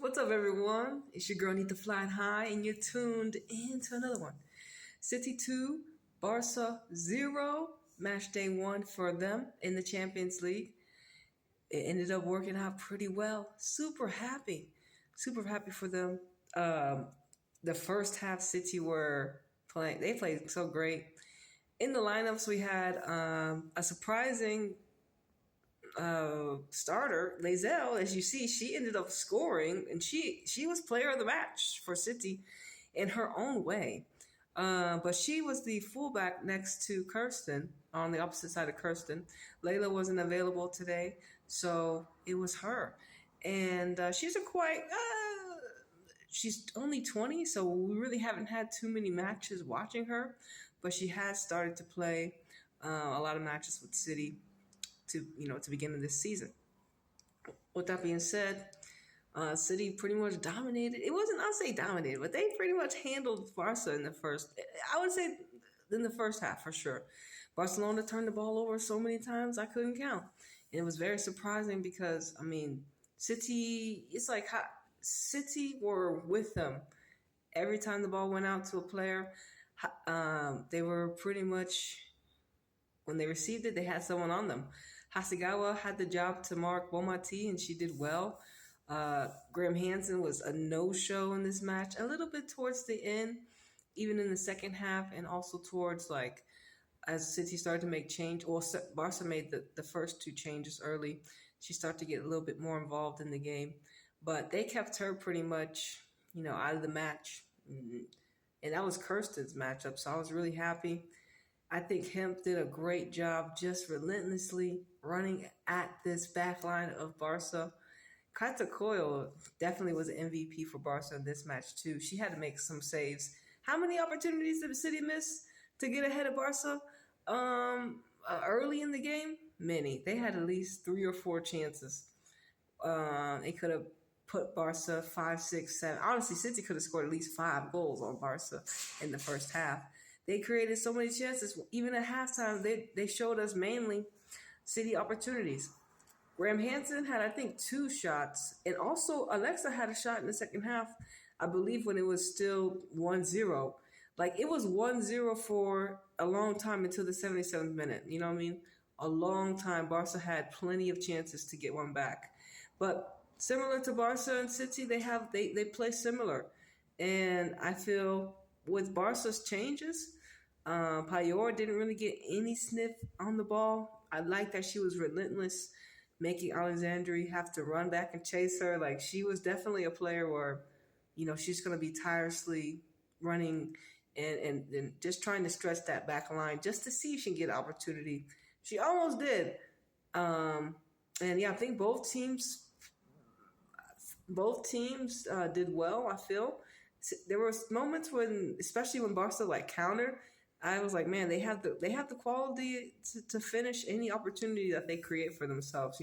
What's up, everyone? It's your girl Anita flying high, and you're tuned into another one. City 2, Barca 0, match day 1 for them in the Champions League. It ended up working out pretty well. Super happy. Super happy for them. The first half, City were playing, they played so great. In the lineups, we had a surprising starter, Layzell. As you see, she ended up scoring, and she was player of the match for City in her own way. But she was the fullback next to Kirsten on the opposite side of Kirsten. Layla wasn't available today, so it was her. And she's she's only 20, so we really haven't had too many matches watching her. But she has started to play a lot of matches with City to begin this season. With that being said, City pretty much dominated. I'll say dominated, but they pretty much handled Barca in the first. I would say in the first half for sure. Barcelona turned the ball over so many times I couldn't count, and it was very surprising because City. It's like City were with them every time the ball went out to a player. They were pretty much when they received it, they had someone on them. Hasegawa had the job to mark Bomati, and she did well. Graham Hansen was a no-show in this match, a little bit towards the end, even in the second half, and also towards as City started to make change. Well, Barca made the first two changes early. She started to get a little bit more involved in the game, but they kept her pretty much, out of the match, and that was Kirsten's matchup. So I was really happy. I think Hemp did a great job just relentlessly running at this back line of Barca. Kata Coyle definitely was an MVP for Barca in this match too. She had to make some saves. How many opportunities did the City miss to get ahead of Barca early in the game? Many. They had at least 3 or 4 chances. They could have put Barca 5, 6, 7. Honestly, City could have scored at least 5 goals on Barca in the first half. They created so many chances. Even at halftime, they showed us mainly City opportunities. Graham Hansen had, I think, 2 shots. And also, Alexa had a shot in the second half, I believe, when it was still 1-0. It was 1-0 for a long time until the 77th minute. You know what I mean? A long time. Barca had plenty of chances to get one back. But similar to Barca and City, they play similar. And I feel with Barca's changes, Paydae didn't really get any sniff on the ball. I like that she was relentless, making Alexandria have to run back and chase her. She was definitely a player where, she's going to be tirelessly running and just trying to stretch that back line just to see if she can get an opportunity. She almost did. And yeah, I think both teams did well, I feel. There were moments when, especially when Barca countered, I was like, man, they have the quality to finish any opportunity that they create for themselves,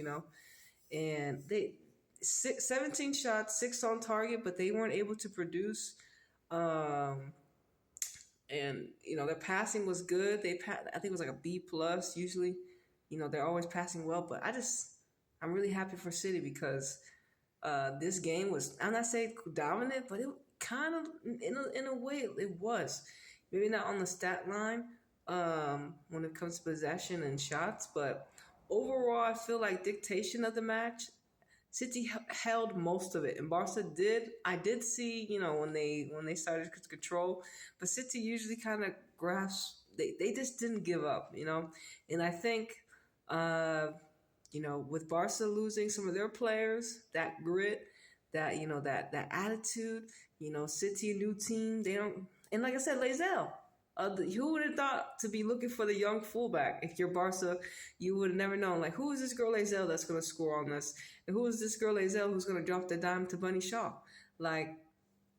And they 17 shots, 6 on target, but they weren't able to produce. And their passing was good. I think it was a B+. Usually, they're always passing well, but I'm really happy for City because this game was, I'm not saying dominant, but it kind of in a way it was. Maybe not on the stat line when it comes to possession and shots, but overall, I feel like dictation of the match, City held most of it, and Barca did. I did see, when they started to control, but City usually kind of grasped. They just didn't give up, and I think, with Barca losing some of their players, that grit, that that attitude, City new team, they don't. And like I said, Layzell, who would have thought to be looking for the young fullback? If you're Barca, you would have never known. Who is this girl Layzell that's going to score on this? And who is this girl Layzell who's going to drop the dime to Bunny Shaw? You know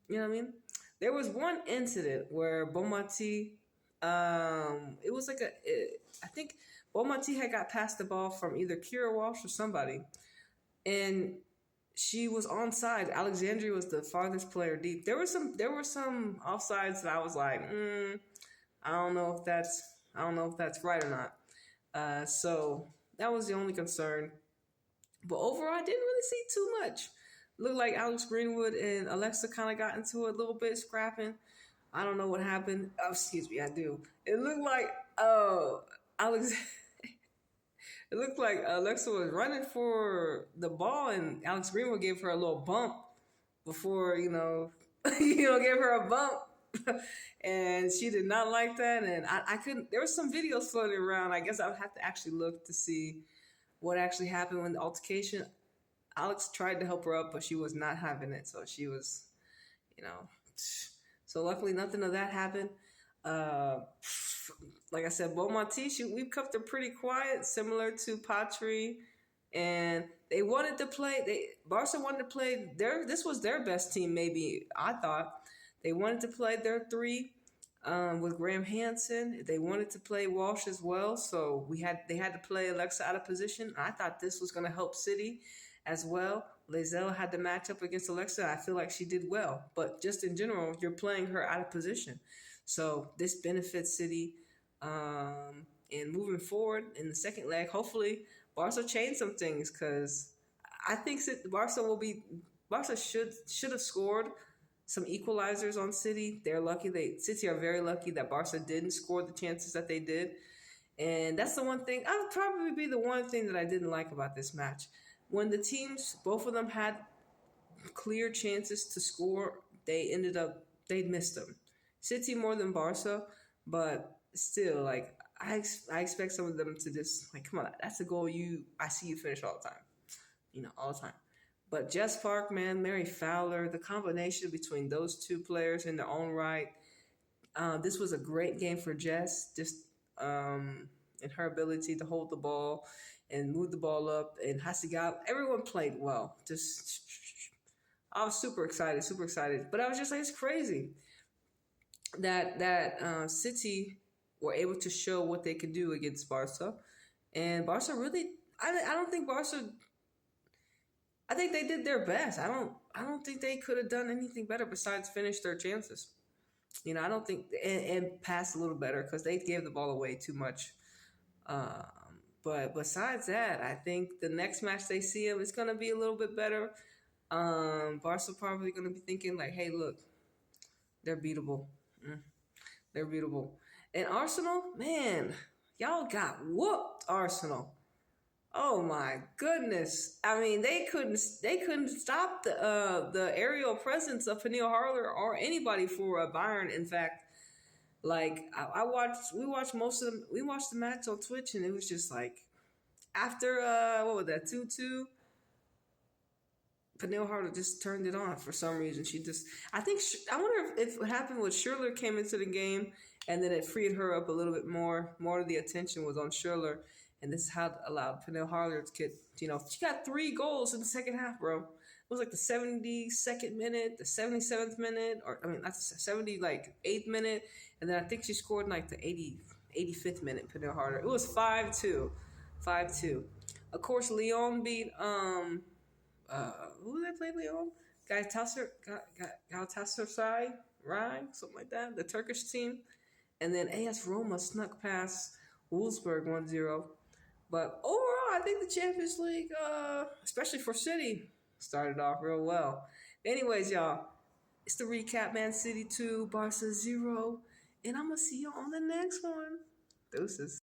what I mean? There was one incident where Bomati, it was I think Bomati had got passed the ball from either Kira Walsh or somebody. And she was onside. Alexandria was the farthest player deep. There were some offsides that I was like, I don't know if that's right or not. So that was the only concern. But overall, I didn't really see too much. Looked like Alex Greenwood and Alexa kind of got into it a little bit, scrapping. I don't know what happened. Oh, excuse me, I do. It looked like Alex. It looked like Alexa was running for the ball, and Alex Greenwood gave her a little bump before gave her a bump, and she did not like that. And I couldn't. There was some videos floating around. I guess I would have to actually look to see what actually happened when the altercation. Alex tried to help her up, but she was not having it. So she was, you know. So luckily, nothing of that happened. Uh, like I said, Beaumonti, we kept her pretty quiet, similar to Patry, and they wanted to play. Barca wanted to play their. This was their best team, maybe I thought. They wanted to play their three with Graham Hansen. They wanted to play Walsh as well, so they had to play Alexa out of position. I thought this was going to help City as well. Layzell had to match up against Alexa. I feel like she did well, but just in general, you're playing her out of position. So this benefits City. And moving forward in the second leg, hopefully Barca change some things because I think Barca should have scored some equalizers on City. They're lucky. City are very lucky that Barca didn't score the chances that they did. And that's the one thing, that would probably be the one thing that I didn't like about this match. When the teams, both of them had clear chances to score, they missed them. City more than Barca, but still, like, I expect some of them to just, like, come on, that's a goal I see you finish all the time. All the time. But Jess Park, man, Mary Fowler, the combination between those two players in their own right, this was a great game for Jess, just in her ability to hold the ball and move the ball up. And Hasegawa, everyone played well. Just, I was super excited. But I was just like, it's crazy that City were able to show what they could do against Barca. And Barca really, I don't think Barca, I think they did their best. I don't think they could have done anything better besides finish their chances. I don't think, and pass a little better because they gave the ball away too much. But besides that, I think the next match they see them is going to be a little bit better. Barca probably going to be thinking like, hey, look, they're beatable. They're beatable. And Arsenal, man, y'all got whooped, Arsenal. Oh my goodness! I mean, they couldn't stop the aerial presence of Peniel Harler or anybody for Bayern. In fact, like we watched the match on Twitch, and it was just like after what was that 2-2. Peniel Harder just turned it on for some reason. I wonder if what happened was Schürrle came into the game and then it freed her up a little bit more. More of the attention was on Schürrle, and this is how it allowed Peniel Harder to get, she got 3 goals in the second half, bro. It was like the 72nd minute, the 77th minute, not the 8th minute, and then I think she scored in like the 85th minute, Peniel Harder. It was 5-2. 5-2. Of course, Lyon beat who did they play Lyon? Galatasaray, something like that. The Turkish team. And then AS Roma snuck past Wolfsburg 1-0. But overall, I think the Champions League, especially for City, started off real well. Anyways, y'all, it's the recap. Man City 2, Barca 0. And I'm going to see you on the next one. Deuces.